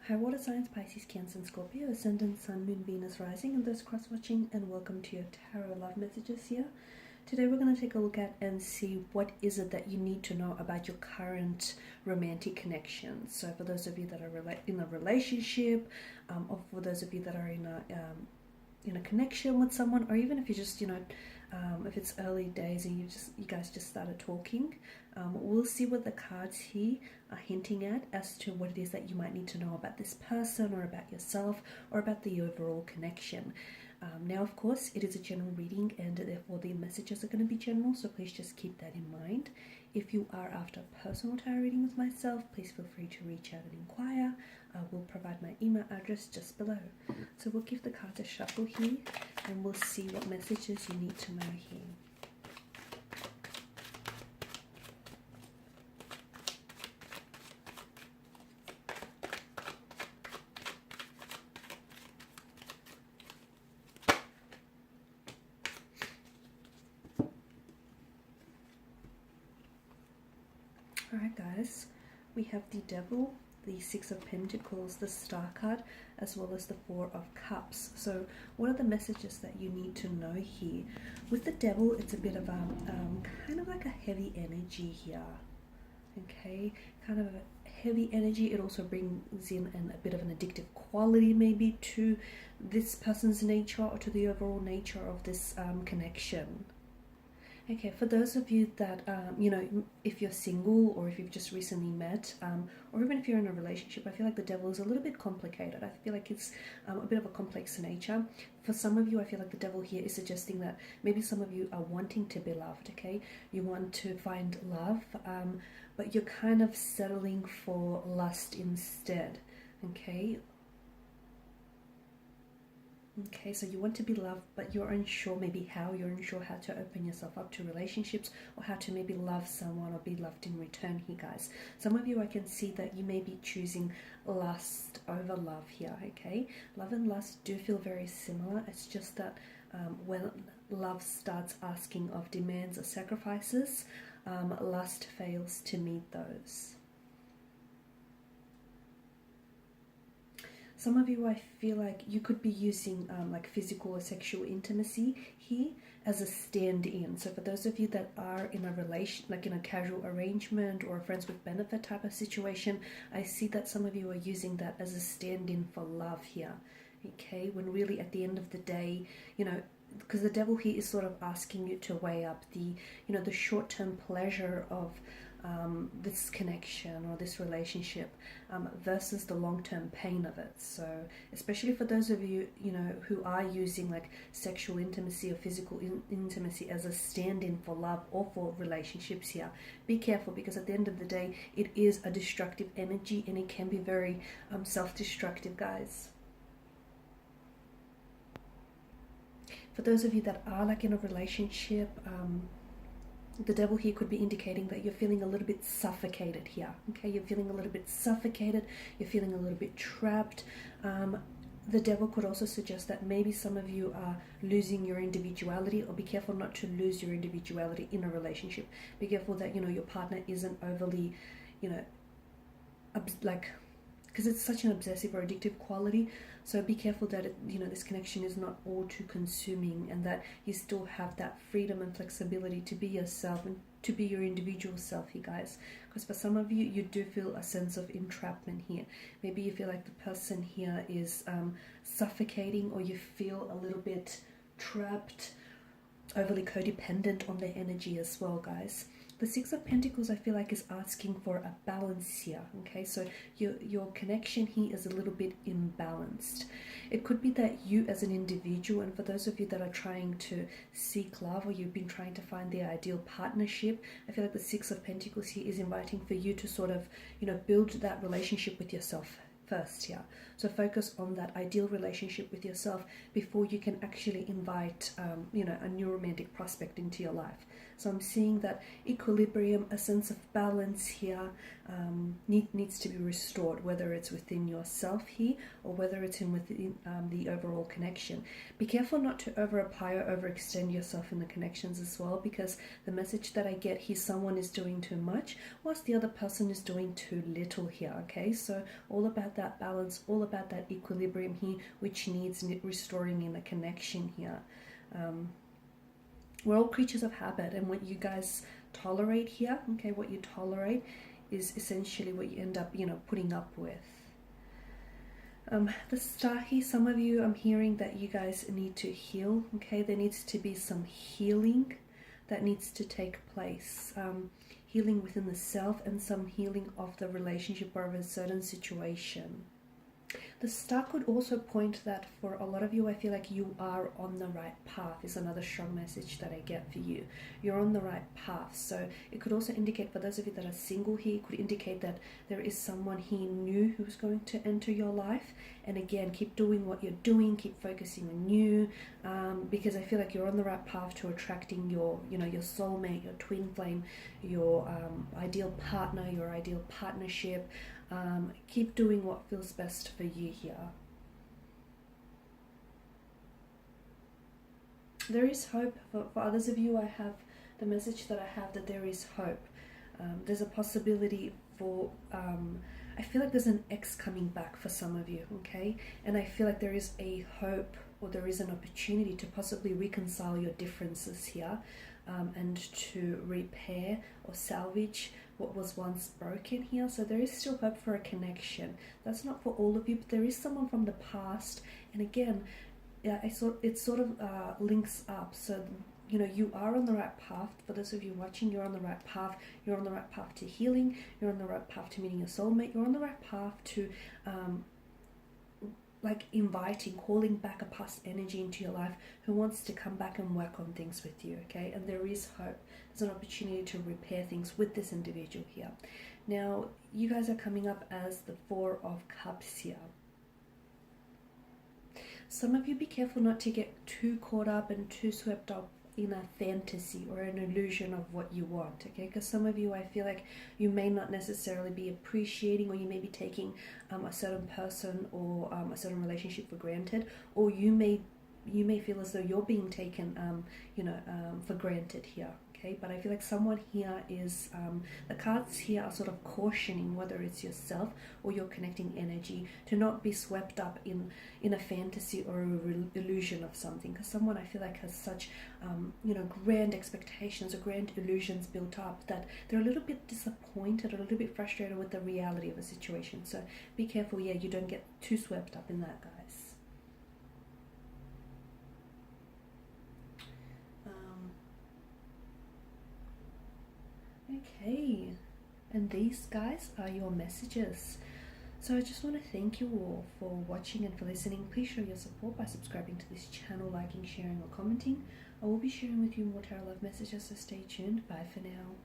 Hi, water signs, Pisces, Cancer, and Scorpio, Ascendant, Sun, Moon, Venus, Rising, and those cross-watching, and welcome to your tarot love messages here. Today we're going to take a look at and see what is it that you need to know about your current romantic connection. So for those of you that are in a relationship, or for those of you that are in a connection with someone, or even if you just, if it's early days and you guys just started talking, we'll see what the cards here are hinting at as to what it is that you might need to know about this person or about yourself or about the overall connection. Now, of course, it is a general reading and therefore the messages are going to be general, so please just keep that in mind. If you are after a personal tarot reading with myself, please feel free to reach out and inquire. I will provide my email address just below. So we'll give the cards a shuffle here and we'll see what messages you need to know here. Alright guys, we have the Devil, the Six of Pentacles, the Star card, as well as the Four of Cups. So what are the messages that you need to know here? With the Devil, it's a bit of a kind of like a heavy energy here. Okay, kind of a heavy energy. It also brings in a bit of an addictive quality maybe to this person's nature or to the overall nature of this connection. Okay, for those of you that, if you're single or if you've just recently met, or even if you're in a relationship, I feel like the Devil is a little bit complicated. I feel like it's a bit of a complex nature. For some of you, I feel like the Devil here is suggesting that maybe some of you are wanting to be loved, okay? You want to find love, but you're kind of settling for lust instead, okay? Okay, so you want to be loved, but you're unsure maybe how. You're unsure how to open yourself up to relationships or how to maybe love someone or be loved in return here, guys. Some of you, I can see that you may be choosing lust over love here, okay? Love and lust do feel very similar. It's just that when love starts asking of demands or sacrifices, lust fails to meet those. Some of you, I feel like you could be using like physical or sexual intimacy here as a stand-in. So for those of you that are in a relation, like in a casual arrangement or a friends with benefit type of situation, I see that some of you are using that as a stand-in for love here. Okay, when really at the end of the day, because the Devil here is sort of asking you to weigh up the, the short-term pleasure of this connection or this relationship versus the long-term pain of it. So especially for those of you, who are using like sexual intimacy or physical intimacy as a stand-in for love or for relationships here, be careful, because at the end of the day, it is a destructive energy and it can be very self-destructive, guys. For those of you that are like in a relationship, the Devil here could be indicating that you're feeling a little bit suffocated here. Okay, you're feeling a little bit suffocated, you're feeling a little bit trapped. The Devil could also suggest that maybe some of you are losing your individuality, or be careful not to lose your individuality in a relationship. Be careful that, your partner isn't overly, because it's such an obsessive or addictive quality. So be careful that this connection is not all too consuming, and that you still have that freedom and flexibility to be yourself and to be your individual self here, guys. Because for some of you, you do feel a sense of entrapment here. Maybe you feel like the person here is suffocating, or you feel a little bit trapped, overly codependent on their energy as well, guys. The Six of Pentacles, I feel like, is asking for a balance here, okay? So your connection here is a little bit imbalanced. It could be that you as an individual, and for those of you that are trying to seek love, or you've been trying to find the ideal partnership, I feel like the Six of Pentacles here is inviting for you to sort of, build that relationship with yourself first here. So focus on that ideal relationship with yourself before you can actually invite, a new romantic prospect into your life. So I'm seeing that equilibrium, a sense of balance here needs to be restored, whether it's within yourself here or whether it's within the overall connection. Be careful not to over apply or overextend yourself in the connections as well, because the message that I get here, someone is doing too much whilst the other person is doing too little here. Okay, so all about that balance, all about that equilibrium here, which needs restoring in the connection here. We're all creatures of habit, and what you guys tolerate here, okay, what you tolerate is essentially what you end up, putting up with. The star here, some of you, I'm hearing that you guys need to heal, okay? There needs to be some healing that needs to take place. Healing within the self and some healing of the relationship or of a certain situation. The star could also point that for a lot of you, I feel like you are on the right path is another strong message that I get for you. You're on the right path. So it could also indicate, for those of you that are single here, it could indicate that there is someone here new who's going to enter your life. And again, keep doing what you're doing, keep focusing on you, because I feel like you're on the right path to attracting your soulmate, your twin flame, your ideal partner, your ideal partnership. Keep doing what feels best for you here. There is hope. For others of you, I have the message that I have that there is hope. There's a possibility for, I feel like there's an ex coming back for some of you, okay? And I feel like there is a hope, or there is an opportunity to possibly reconcile your differences here, and to repair or salvage what was once broken here. So there is still hope for a connection. That's not for all of you, but there is someone from the past. And again, it sort of links up. So you are on the right path. For those of you watching, you're on the right path. You're on the right path to healing. You're on the right path to meeting your soulmate. You're on the right path to calling back a past energy into your life who wants to come back and work on things with you, okay? And there is hope. There's an opportunity to repair things with this individual here. Now, you guys are coming up as the Four of Cups here. Some of you, be careful not to get too caught up and too swept up in a fantasy or an illusion of what you want, okay? Because some of you, I feel like you may not necessarily be appreciating, or you may be taking a certain person or a certain relationship for granted, or you may feel as though you're being taken for granted here, okay? But I feel like someone here is, the cards here are sort of cautioning, whether it's yourself or your connecting energy, to not be swept up in a fantasy or a illusion of something. Because someone, I feel like, has such grand expectations or grand illusions built up that they're a little bit disappointed or a little bit frustrated with the reality of a situation. So be careful, yeah, you don't get too swept up in that, guys. Okay, and these, guys, are your messages. So I just want to thank you all for watching and for listening. Please show your support by subscribing to this channel, liking, sharing, or commenting. I will be sharing with you more tarot love messages, so stay tuned. Bye for now.